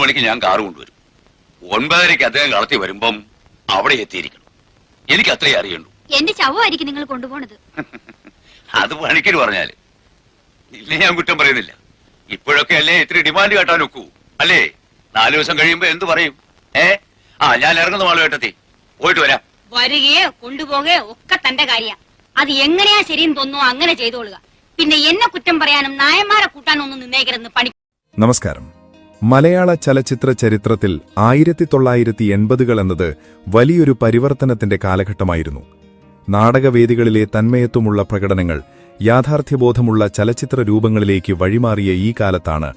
മണിക്ക് ഞാൻ കാറ് കൊണ്ടുവരും. 9:30 അദ്ദേഹം കളത്തി വരുമ്പം അവിടെ എത്തിയിരിക്കണം. എനിക്ക് അത്രേ അറിയണ്ടു. എന്റെ ശവമായിരിക്കും നിങ്ങൾ കൊണ്ടുപോണത്. അത് പണിക്കര് പറഞ്ഞാല് ഇല്ല, ഞാൻ കുറ്റം പറയുന്നില്ല. ഇപ്പോഴൊക്കെ അല്ലേ ഇത്തിരി ഡിമാൻഡ് കേട്ടാൻ ഒക്കൂ അല്ലേ? 4 ദിവസം കഴിയുമ്പോ എന്ത് പറയും? ഞാൻ ഇറങ്ങുന്ന മാളുകെട്ടെത്തി പോയിട്ട് വരാം. വരികയോ കൊണ്ടുപോകുകയോ ഒക്കെ തന്റെ കാര്യ. അത് എങ്ങനെയാ ശരിയെന്ന് തോന്നുന്നു അങ്ങനെ ചെയ്തോളുക. പിന്നെ എന്നെ കുറ്റം പറയാനും നായന്മാരെ കൂട്ടാനും ഒന്നും നിന്നേക്കരുന്ന് പണി. നമസ്കാരം. മലയാള ചലച്ചിത്ര ചരിത്രത്തിൽ 1980-കൾ എന്നത് വലിയൊരു പരിവർത്തനത്തിന്റെ കാലഘട്ടമായിരുന്നു. നാടകവേദികളിലെ തന്മയത്വമുള്ള പ്രകടനങ്ങൾ യാഥാർത്ഥ്യബോധമുള്ള ചലച്ചിത്ര രൂപങ്ങളിലേക്ക് വഴിമാറിയ ഈ കാലത്താണ്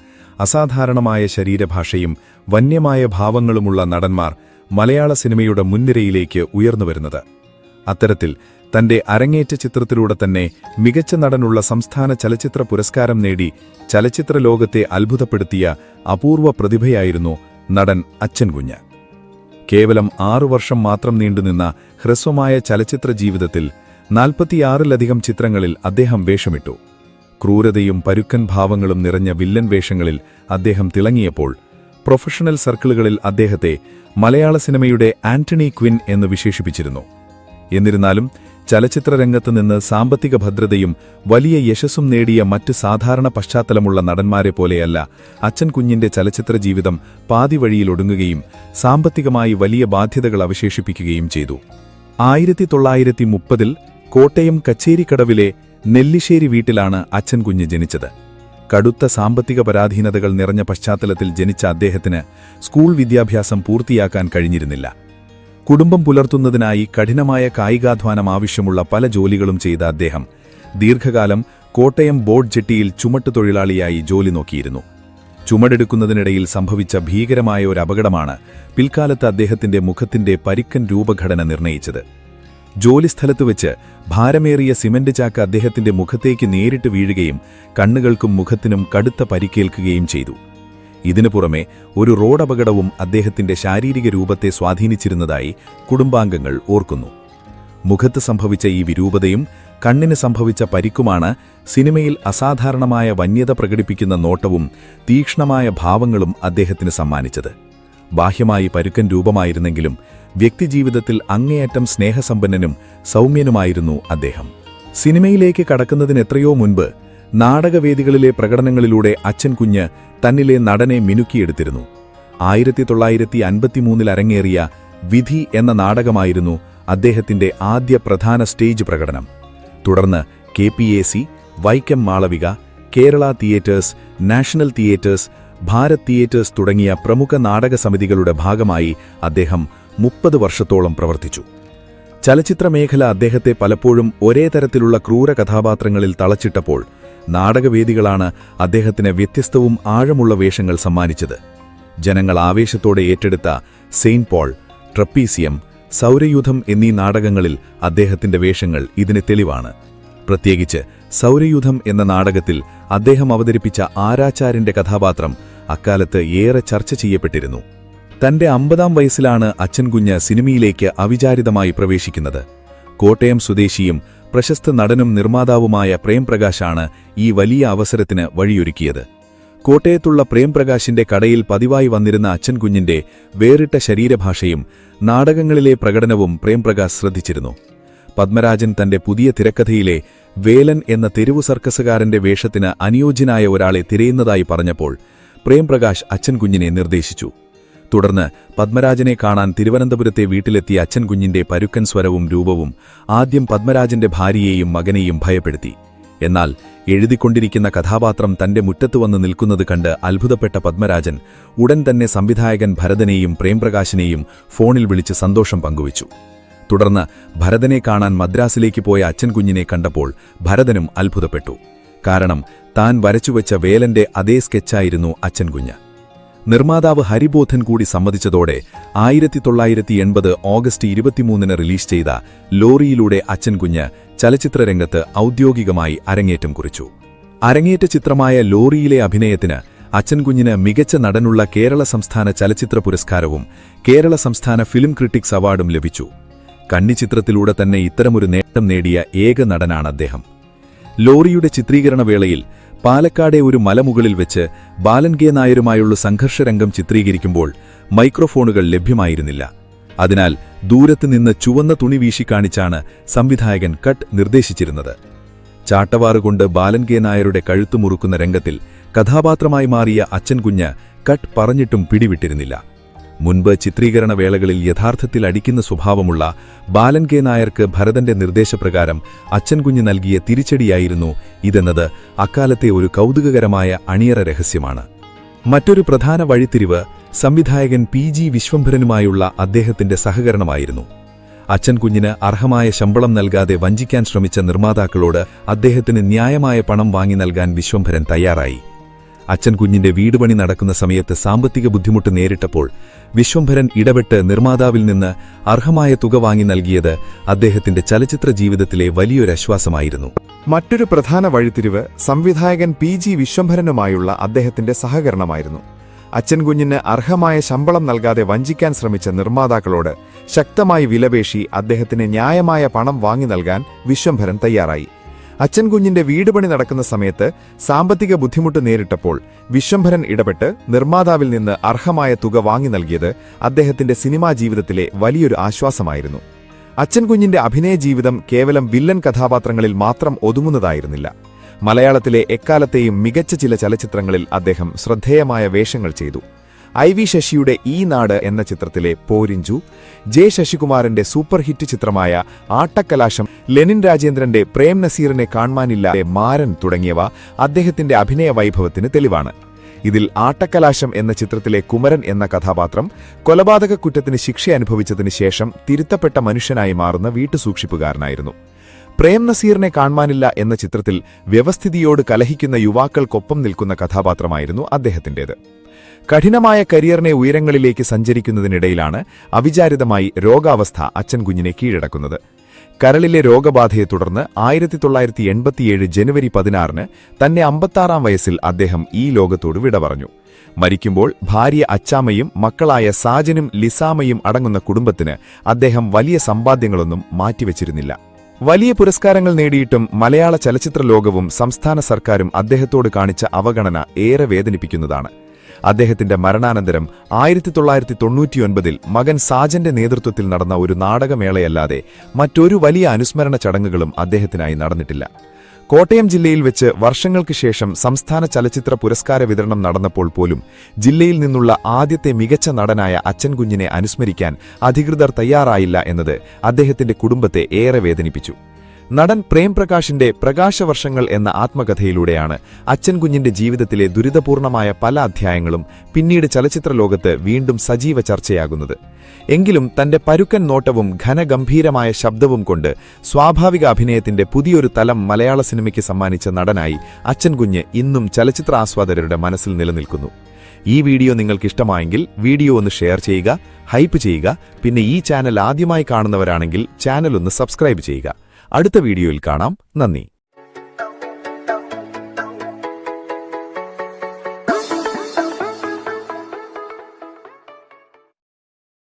അസാധാരണമായ ശരീരഭാഷയും വന്യമായ ഭാവങ്ങളുമുള്ള നടന്മാർ മലയാള സിനിമയുടെ മുൻനിരയിലേക്ക് ഉയർന്നുവരുന്നത്. അത്തരത്തിൽ തന്റെ അരങ്ങേറ്റ ചിത്രത്തിലൂടെ തന്നെ മികച്ച നടനുള്ള സംസ്ഥാന ചലച്ചിത്ര പുരസ്കാരം നേടി ചലച്ചിത്ര ലോകത്തെ അത്ഭുതപ്പെടുത്തിയ അപൂർവ പ്രതിഭയായിരുന്നു നടൻ അച്ഛൻ കുഞ്ഞ്. കേവലം 6 വർഷം മാത്രം നീണ്ടുനിന്ന ഹ്രസ്വമായ ചലച്ചിത്ര ജീവിതത്തിൽ 46-ലധികം ചിത്രങ്ങളിൽ അദ്ദേഹം വേഷമിട്ടു. ക്രൂരതയും പരുക്കൻ ഭാവങ്ങളും നിറഞ്ഞ വില്ലൻ വേഷങ്ങളിൽ അദ്ദേഹം തിളങ്ങിയപ്പോൾ പ്രൊഫഷണൽ സർക്കിളുകളിൽ അദ്ദേഹത്തെ മലയാള സിനിമയുടെ ആന്റണി ക്വിൻ എന്ന് വിശേഷിപ്പിച്ചിരുന്നു. എന്നിരുന്നാലും ചലച്ചിത്രരംഗത്ത് നിന്ന് സാമ്പത്തിക ഭദ്രതയും വലിയ യശസ്സും നേടിയ മറ്റ് സാധാരണ പശ്ചാത്തലമുള്ള നടന്മാരെ പോലെയല്ല അച്ഛൻ കുഞ്ഞിന്റെ ചലച്ചിത്ര ജീവിതം പാതിവഴിയിലൊടുങ്ങുകയും സാമ്പത്തികമായി വലിയ ബാധ്യതകൾ അവശേഷിപ്പിക്കുകയും ചെയ്തു. 1930-ൽ കോട്ടയം കച്ചേരിക്കടവിലെ നെല്ലിശ്ശേരി വീട്ടിലാണ് അച്ഛൻ കുഞ്ഞ് ജനിച്ചത്. കടുത്ത സാമ്പത്തിക പരാധീനതകൾ നിറഞ്ഞ പശ്ചാത്തലത്തിൽ ജനിച്ച അദ്ദേഹത്തിന് സ്കൂൾ വിദ്യാഭ്യാസം പൂർത്തിയാക്കാൻ കഴിഞ്ഞിരുന്നില്ല. കുടുംബം പുലർത്തുന്നതിനായി കഠിനമായ കായികാധ്വാനം ആവശ്യമുള്ള പല ജോലികളും ചെയ്ത അദ്ദേഹം ദീർഘകാലം കോട്ടയം ബോട്ട് ജെട്ടിയിൽ ചുമട്ടുതൊഴിലാളിയായി ജോലി നോക്കിയിരുന്നു. ചുമടെടുക്കുന്നതിനിടയിൽ സംഭവിച്ച ഭീകരമായ ഒരു അപകടമാണ് പിൽക്കാലത്ത് അദ്ദേഹത്തിന്റെ മുഖത്തിന്റെ പരിക്കൻ രൂപഘടന നിർണയിച്ചത്. ജോലിസ്ഥലത്ത് വെച്ച് ഭാരമേറിയ സിമന്റ് ചാക്ക് അദ്ദേഹത്തിന്റെ മുഖത്തേക്ക് നേരിട്ട് വീഴുകയും കണ്ണുകൾക്കും മുഖത്തിനും കടുത്ത പരിക്കേൽക്കുകയും ചെയ്തു. ഇതിനു പുറമെ ഒരു റോഡപകടവും അദ്ദേഹത്തിന്റെ ശാരീരിക രൂപത്തെ സ്വാധീനിച്ചിരുന്നതായി കുടുംബാംഗങ്ങൾ ഓർക്കുന്നു. മുഖത്ത് സംഭവിച്ച ഈ വിരൂപതയും കണ്ണിന് സംഭവിച്ച പരിക്കുമാണ് സിനിമയിൽ അസാധാരണമായ വന്യത പ്രകടിപ്പിക്കുന്ന നോട്ടവും തീക്ഷ്ണമായ ഭാവങ്ങളും അദ്ദേഹത്തിന് സമ്മാനിച്ചത്. ബാഹ്യമായി പരുക്കൻ രൂപമായിരുന്നെങ്കിലും വ്യക്തിജീവിതത്തിൽ അങ്ങേയറ്റം സ്നേഹസമ്പന്നനും സൗമ്യനുമായിരുന്നു അദ്ദേഹം. സിനിമയിലേക്ക് കടക്കുന്നതിനെത്രയോ മുൻപ് നാടകവേദികളിലെ പ്രകടനങ്ങളിലൂടെ അച്ഛൻ കുഞ്ഞ് തന്നിലെ നടനെ മിനുക്കിയെടുത്തിരുന്നു. 1953-ൽ അരങ്ങേറിയ വിധി എന്ന നാടകമായിരുന്നു അദ്ദേഹത്തിന്റെ ആദ്യ പ്രധാന സ്റ്റേജ് പ്രകടനം. തുടർന്ന് KPAC, Vaikom Malavika, Kerala theatres, national theatres, Bharat theatres തുടങ്ങിയ പ്രമുഖ നാടക സമിതികളുടെ ഭാഗമായി അദ്ദേഹം 30 വർഷത്തോളം പ്രവർത്തിച്ചു. ചലച്ചിത്ര മേഖല അദ്ദേഹത്തെ പലപ്പോഴും ഒരേ തരത്തിലുള്ള ക്രൂര കഥാപാത്രങ്ങളിൽ തളച്ചിട്ടപ്പോൾ നാടകവേദികളാണ് അദ്ദേഹത്തിന് വ്യത്യസ്തവും ആഴമുള്ള വേഷങ്ങൾ സമ്മാനിച്ചത്. ജനങ്ങൾ ആവേശത്തോടെ ഏറ്റെടുത്ത സെയിന്റ് പോൾ, ട്രപ്പീസിയം, സൗരയൂഥം എന്നീ നാടകങ്ങളിൽ അദ്ദേഹത്തിന്റെ വേഷങ്ങൾ ഇതിന് തെളിവാണ്. പ്രത്യേകിച്ച് സൗരയൂഥം എന്ന നാടകത്തിൽ അദ്ദേഹം അവതരിപ്പിച്ച ആരാച്ചാരിന്റെ കഥാപാത്രം അക്കാലത്ത് ഏറെ ചർച്ച ചെയ്യപ്പെട്ടിരുന്നു. തന്റെ 50-ാം വയസ്സിലാണ് അച്ഛൻ കുഞ്ഞ് സിനിമയിലേക്ക് അവിചാരിതമായി പ്രവേശിക്കുന്നത്. കോട്ടയം സ്വദേശിയും പ്രശസ്ത നടനും നിർമ്മാതാവുമായ പ്രേംപ്രകാശാണ് ഈ വലിയ അവസരത്തിന് വഴിയൊരുക്കിയത്. കോട്ടയത്തുള്ള പ്രേംപ്രകാശിന്റെ കടയിൽ പതിവായി വന്നിരുന്ന അച്ഛൻ കുഞ്ഞിന്റെ വേറിട്ട ശരീരഭാഷയും നാടകങ്ങളിലെ പ്രകടനവും പ്രേംപ്രകാശ് ശ്രദ്ധിച്ചിരുന്നു. പത്മരാജൻ തന്റെ പുതിയ തിരക്കഥയിലെ വേലൻ എന്ന തെരുവു സർക്കസുകാരന്റെ വേഷത്തിന് അനുയോജ്യനായ ഒരാളെ തിരയുന്നതായി പറഞ്ഞപ്പോൾ പ്രേംപ്രകാശ് അച്ഛൻ കുഞ്ഞിനെ നിർദ്ദേശിച്ചു. തുടർന്ന് പത്മരാജനെ കാണാൻ തിരുവനന്തപുരത്തെ വീട്ടിലെത്തിയ അച്ഛൻ കുഞ്ഞിന്റെ പരുക്കൻ സ്വരവും രൂപവും ആദ്യം പത്മരാജന്റെ ഭാര്യയെയും മകനെയും ഭയപ്പെടുത്തി. എന്നാൽ എഴുതിക്കൊണ്ടിരിക്കുന്ന കഥാപാത്രം തന്റെ മുറ്റത്ത് വന്ന് നിൽക്കുന്നത് കണ്ട് അത്ഭുതപ്പെട്ട പത്മരാജൻ ഉടൻ തന്നെ സംവിധായകൻ ഭരതനെയും പ്രേംപ്രകാശിനെയും ഫോണിൽ വിളിച്ച് സന്തോഷം പങ്കുവച്ചു. തുടർന്ന് ഭരതനെ കാണാൻ മദ്രാസിലേക്ക് പോയ അച്ഛൻ കുഞ്ഞിനെ കണ്ടപ്പോൾ ഭരതനും അത്ഭുതപ്പെട്ടു. കാരണം താൻ വരച്ചുവെച്ച വേലന്റെ അതേ സ്കെച്ചായിരുന്നു അച്ഛൻ കുഞ്ഞ്. നിർമ്മാതാവ് ഹരിബോധൻ കൂടി സമ്മതിച്ചതോടെ 1980 ഓഗസ്റ്റ് 23-ന് റിലീസ് ചെയ്ത ലോറിയിലൂടെ അച്ഛൻ കുഞ്ഞ് ചലച്ചിത്രരംഗത്ത് ഔദ്യോഗികമായി അരങ്ങേറ്റം കുറിച്ചു. അരങ്ങേറ്റ ചിത്രമായ ലോറിയിലെ അഭിനയത്തിന് അച്ഛൻ കുഞ്ഞിന് മികച്ച നടനുള്ള കേരള സംസ്ഥാന ചലച്ചിത്ര പുരസ്കാരവും കേരള സംസ്ഥാന ഫിലിം ക്രിട്ടിക്സ് അവാർഡും ലഭിച്ചു. കന്നിച്ചിത്രത്തിലൂടെ തന്നെ ഇത്തരമൊരു നേട്ടം നേടിയ ഏക നടനാണ് അദ്ദേഹം. ലോറിയുടെ ചിത്രീകരണവേളയിൽ പാലക്കാടെ ഒരു മലമുകളിൽ വെച്ച് ബാലൻ കെ നായരുമായുള്ള സംഘർഷരംഗം ചിത്രീകരിക്കുമ്പോൾ മൈക്രോഫോണുകൾ ലഭ്യമായിരുന്നില്ല. അതിനാൽ ദൂരത്തുനിന്ന് ചുവന്ന തുണി വീശിക്കാണിച്ചാണ് സംവിധായകൻ കട്ട് നിർദ്ദേശിച്ചിരുന്നത്. ചാട്ടവാറുകൊണ്ട് ബാലൻ കെ നായരുടെ കഴുത്തു മുറുക്കുന്ന രംഗത്തിൽ കഥാപാത്രമായി മാറിയ അച്ഛൻകുഞ്ഞ് കട്ട് പറഞ്ഞിട്ടും പിടിവിട്ടിരുന്നില്ല. മുൻപ് ചിത്രീകരണ വേളകളിൽ യഥാർത്ഥത്തിൽ അടിക്കുന്ന സ്വഭാവമുള്ള ബാലൻ കെ നായർക്ക് ഭരതന്റെ നിർദ്ദേശപ്രകാരം അച്ഛൻകുഞ്ഞ് നൽകിയ തിരിച്ചടിയായിരുന്നു ഇതെന്നത് അക്കാലത്തെ ഒരു കൗതുകകരമായ അണിയറ രഹസ്യമാണ്. മറ്റൊരു പ്രധാന വഴിത്തിരിവ് സംവിധായകൻ PG വിശ്വംഭരനുമായുള്ള അദ്ദേഹത്തിന്റെ സഹകരണമായിരുന്നു. അച്ഛൻകുഞ്ഞിന് അർഹമായ ശമ്പളം നൽകാതെ വഞ്ചിക്കാൻ ശ്രമിച്ച നിർമ്മാതാക്കളോട് അദ്ദേഹത്തിന് ന്യായമായ പണം വാങ്ങി നൽകാൻ വിശ്വംഭരൻ തയ്യാറായി. അച്ഛൻകുഞ്ഞിന്റെ വീടുപണി നടക്കുന്ന സമയത്ത് സാമ്പത്തിക ബുദ്ധിമുട്ട് നേരിട്ടപ്പോൾ വിശ്വംഭരൻ ഇടപെട്ട് നിർമ്മാതാവിൽ നിന്ന് അർഹമായ തുക വാങ്ങി നൽകിയത് അദ്ദേഹത്തിന്റെ ചലച്ചിത്ര ജീവിതത്തിലെ വലിയൊരാശ്വാസമായിരുന്നു. മറ്റൊരു പ്രധാന വഴിത്തിരിവ് സംവിധായകൻ PG വിശ്വംഭരനുമായുള്ള അദ്ദേഹത്തിന്റെ സഹകരണമായിരുന്നു. അച്ഛൻകുഞ്ഞിന് അർഹമായ ശമ്പളം നൽകാതെ വഞ്ചിക്കാൻ ശ്രമിച്ച നിർമ്മാതാക്കളോട് ശക്തമായി വിലപേശി അദ്ദേഹത്തിന് ന്യായമായ പണം വാങ്ങി നൽകാൻ വിശ്വംഭരൻ തയ്യാറായി. അച്ഛൻകുഞ്ഞിന്റെ വീടുപണി നടക്കുന്ന സമയത്ത് സാമ്പത്തിക ബുദ്ധിമുട്ട് നേരിട്ടപ്പോൾ വിശ്വംഭരൻ ഇടപെട്ട് നിർമ്മാതാവിൽ നിന്ന് അർഹമായ തുക വാങ്ങി നൽകിയത് അദ്ദേഹത്തിന്റെ സിനിമാ ജീവിതത്തിലെ വലിയൊരു ആശ്വാസമായിരുന്നു. അച്ഛൻകുഞ്ഞിന്റെ അഭിനയ ജീവിതം കേവലം വില്ലൻ കഥാപാത്രങ്ങളിൽ മാത്രം ഒതുങ്ങുന്നതായിരുന്നില്ല. മലയാളത്തിലെ എക്കാലത്തെയും മികച്ച ചില ചലച്ചിത്രങ്ങളിൽ അദ്ദേഹം ശ്രദ്ധേയമായ വേഷങ്ങൾ ചെയ്തു. IV ശശിയുടെ ഈ നാട് എന്ന ചിത്രത്തിലെ പോരിഞ്ചു, J ശശികുമാറിന്റെ സൂപ്പർ ഹിറ്റ് ചിത്രമായ ആട്ടക്കലാശം, ലെനിൻ രാജേന്ദ്രന്റെ പ്രേം നസീറിനെ കാണാനില്ല മാരൻ തുടങ്ങിയവ അദ്ദേഹത്തിന്റെ അഭിനയ വൈഭവത്തിന് തെളിവാണ്. ഇതിൽ ആട്ടക്കലാശം എന്ന ചിത്രത്തിലെ കുമരൻ എന്ന കഥാപാത്രം കൊലപാതക കുറ്റത്തിന് ശിക്ഷ അനുഭവിച്ചതിന് ശേഷം തിരുത്തപ്പെട്ട മനുഷ്യനായി മാറുന്ന വീട്ടുസൂക്ഷിപ്പുകാരനായിരുന്നു. പ്രേം നസീറിനെ കാണാനില്ല എന്ന ചിത്രത്തിൽ വ്യവസ്ഥിതിയോട് കലഹിക്കുന്ന യുവാക്കൾക്കൊപ്പം നിൽക്കുന്ന കഥാപാത്രമായിരുന്നു അദ്ദേഹത്തിന്റേത്. കഠിനമായ കരിയറിനെ ഉയരങ്ങളിലേക്ക് സഞ്ചരിക്കുന്നതിനിടയിലാണ് അവിചാരിതമായി രോഗാവസ്ഥ അച്ഛൻകുഞ്ഞിനെ കീഴടക്കുന്നത്. കരളിലെ രോഗബാധയെ തുടർന്ന് 1987 ജനുവരി 16 തന്നെ 56-ാം വയസ്സിൽ അദ്ദേഹം ഈ ലോകത്തോട് വിട പറഞ്ഞു. മരിക്കുമ്പോൾ ഭാര്യ അച്ചാമ്മയും മക്കളായ സാജനും ലിസാമയും അടങ്ങുന്ന കുടുംബത്തിന് അദ്ദേഹം വലിയ സമ്പാദ്യങ്ങളൊന്നും മാറ്റിവെച്ചിരുന്നില്ല. വലിയ പുരസ്കാരങ്ങൾ നേടിയിട്ടും മലയാള ചലച്ചിത്ര ലോകവും സംസ്ഥാന സർക്കാരും അദ്ദേഹത്തോട് കാണിച്ച അവഗണന ഏറെ വേദനിപ്പിക്കുന്നതാണ്. അദ്ദേഹത്തിന്റെ മരണാനന്തരം 1999 മകൻ സാജന്റെ നേതൃത്വത്തിൽ നടന്ന ഒരു നാടകമേളയല്ലാതെ മറ്റൊരു വലിയ അനുസ്മരണ ചടങ്ങുകളും അദ്ദേഹത്തിനായി നടന്നിട്ടില്ല. കോട്ടയം ജില്ലയിൽ വെച്ച് വർഷങ്ങൾക്ക് ശേഷം സംസ്ഥാന ചലച്ചിത്ര പുരസ്കാര വിതരണം നടന്നപ്പോൾ പോലും ജില്ലയിൽ നിന്നുള്ള ആദ്യത്തെ മികച്ച നടനായ അച്ഛൻകുഞ്ഞിനെ അനുസ്മരിക്കാൻ അധികൃതർ തയ്യാറായില്ല എന്നത് അദ്ദേഹത്തിന്റെ കുടുംബത്തെ ഏറെ വേദനിപ്പിച്ചു. നടൻ പ്രേംപ്രകാശിന്റെ പ്രകാശവർഷങ്ങൾ എന്ന ആത്മകഥയിലൂടെയാണ് അച്ഛൻകുഞ്ഞിന്റെ ജീവിതത്തിലെ ദുരിതപൂർണമായ പല അധ്യായങ്ങളും പിന്നീട് ചലച്ചിത്ര ലോകത്ത് വീണ്ടും സജീവ ചർച്ചയാകുന്നത്. എങ്കിലും തന്റെ പരുക്കൻ നോട്ടവും ഘനഗംഭീരമായ ശബ്ദവും കൊണ്ട് സ്വാഭാവിക അഭിനയത്തിന്റെ പുതിയൊരു തലം മലയാള സിനിമയ്ക്ക് സമ്മാനിച്ച നടനായി അച്ഛൻകുഞ്ഞ് ഇന്നും ചലച്ചിത്ര ആസ്വാദകരുടെ മനസ്സിൽ നിലനിൽക്കുന്നു. ഈ വീഡിയോ നിങ്ങൾക്കിഷ്ടമായെങ്കിൽ വീഡിയോ ഒന്ന് ഷെയർ ചെയ്യുക, ഹൈപ്പ് ചെയ്യുക. പിന്നെ ഈ ചാനൽ ആദ്യമായി കാണുന്നവരാണെങ്കിൽ ചാനൽ ഒന്ന് സബ്സ്ക്രൈബ് ചെയ്യുക. അടുത്ത വീഡിയോയിൽ കാണാം. നന്ദി.